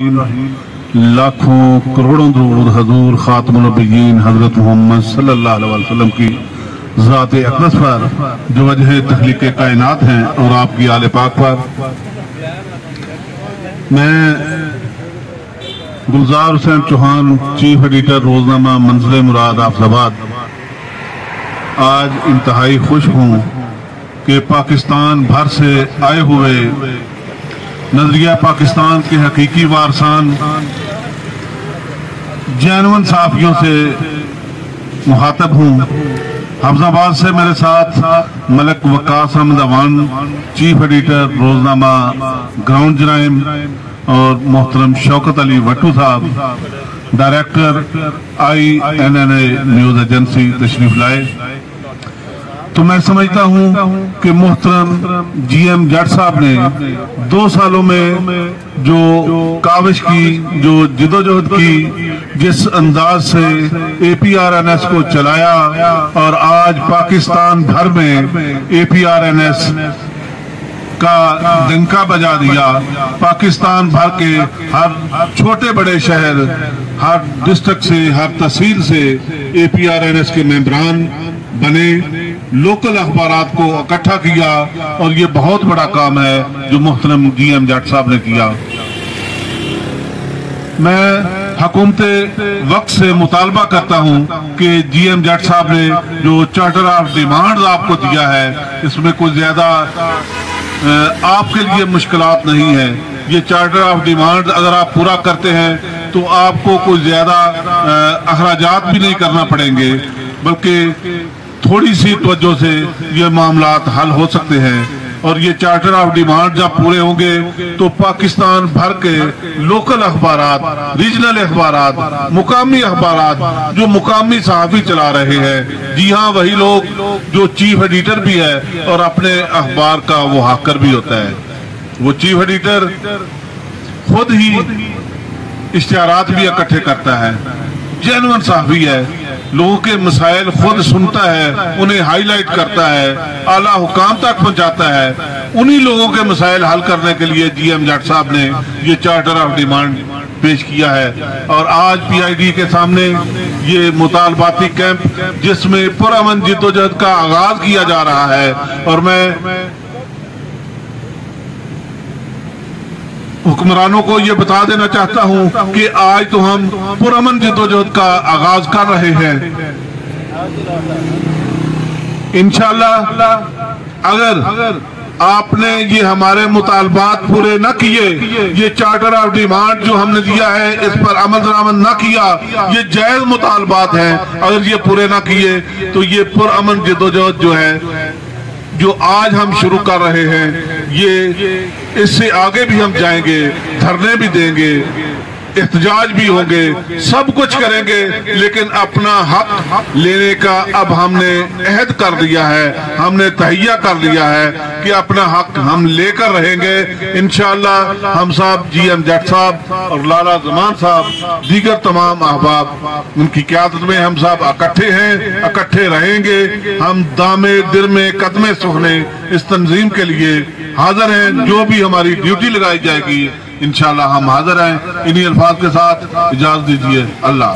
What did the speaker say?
लाखों करोड़ों दुरूद हजूर खातमुल नबिय्यीन हजरत मोहम्मद सल्लल्लाहु अलैहि वसल्लम की ज़ात अक़दस पर जो वजह तख्लीक़ कायनात हैं और आपकी आले पाक पर। मैं गुलजार हुसैन चौहान, चीफ एडिटर रोजनामा मंज़िल मुराद आफताबाद, आज इंतहाई खुश हूँ कि पाकिस्तान भर से आए हुए नजरिया पाकिस्तान के हकीकी वारसान जैनवन साफियों से मुखातब हूँ। हफ्जाबाद से मेरे साथ मलक वकास अहमद अवान, चीफ एडिटर रोजनामा ग्राउंड जराइम, और मोहतरम शौकत अली वट्टू साहब, डायरेक्टर INNA न्यूज एजेंसी तशरीफ लाए। तो मैं समझता हूँ कि मोहतरम GM जट साहब ने 2 सालों में जो काविश की, जो जिदोजहद की, जिस अंदाज से APRNS को चलाया और आज पाकिस्तान भर में APRNS का डंका बजा दिया, पाकिस्तान भर के हर छोटे बड़े शहर, हर डिस्ट्रिक्ट से, हर तहसील से APRNS के मेंबरान बने, लोकल अखबारात को इकट्ठा किया, और ये बहुत बड़ा काम है जो मोहतरम GM जट साहब ने किया। मैं हुकूमत वक्त से मुतालबा करता हूँ कि GM जट साहब ने जो चार्टर ऑफ डिमांड्स आपको दिया है, इसमें कोई ज्यादा आपके लिए मुश्किलात नहीं है। ये चार्टर ऑफ डिमांड्स अगर आप पूरा करते हैं तो आपको कोई ज्यादा अखराजात भी नहीं करना पड़ेंगे, बल्कि थोड़ी सी तवज्जो से ये मामलात हल हो सकते हैं। और ये चार्टर ऑफ डिमांड जब पूरे होंगे तो पाकिस्तान भर के लोकल अखबारात, रीजनल अखबारात, मुकामी अखबारात जो मुकामी सहाफ़ी चला रहे हैं, जी हाँ, वही लोग जो चीफ एडिटर भी है और अपने अखबार का वो हाकर भी होता है। वो चीफ एडिटर खुद ही इश्तिहारात भी इकट्ठे करता है, जेन्युइन सहाफ़ी है, लोगों के मसाइल खुद सुनता है, उन्हें हाईलाइट करता है, आला हुकाम तक पहुंचाता है। उन्हीं लोगों के मसाइल हल करने के लिए GM जट साहब ने ये चार्टर ऑफ डिमांड पेश किया है। और आज PID के सामने ये मुतालबाती कैंप, जिसमें पुरअमन जिद्दोजहद का आगाज किया जा रहा है, और मैं हुक्मरानों को ये बता देना चाहता हूँ कि आज तो हम पुरअमन जिद्दोजहद का आगाज कर रहे हैं। इंशाअल्लाह अगर आपने ये हमारे मुतालबात पूरे न किए, ये चार्टर ऑफ डिमांड जो हमने दिया है इस पर अमल दरामद न किया, ये जायज मुतालबात हैं, अगर ये पूरे न किए तो ये पुरअमन जिद्दोजहद जो है, जो आज हम शुरू कर रहे हैं, ये इससे आगे भी हम जाएंगे, धरने भी देंगे, एहतजाज भी होंगे, सब कुछ करेंगे, लेकिन अपना हक लेने का अब हमने अहद कर दिया है, हमने तहैया कर लिया है कि अपना हक हम लेकर रहेंगे। इंशाअल्लाह हम साहब GM जट साहब और लाला ज़मान साहब, दीगर तमाम अहबाब, उनकी क़यादत में हम साहब इकट्ठे हैं, इकट्ठे रहेंगे। हम दामे दिल में कदमे सुखने इस तंजीम के लिए हाजिर हैं। जो भी हमारी ड्यूटी लगाई जाएगी इंशाअल्लाह हम हाजिर हैं। इन्हीं अल्फाज के साथ इजाज़त दीजिए। अल्लाह।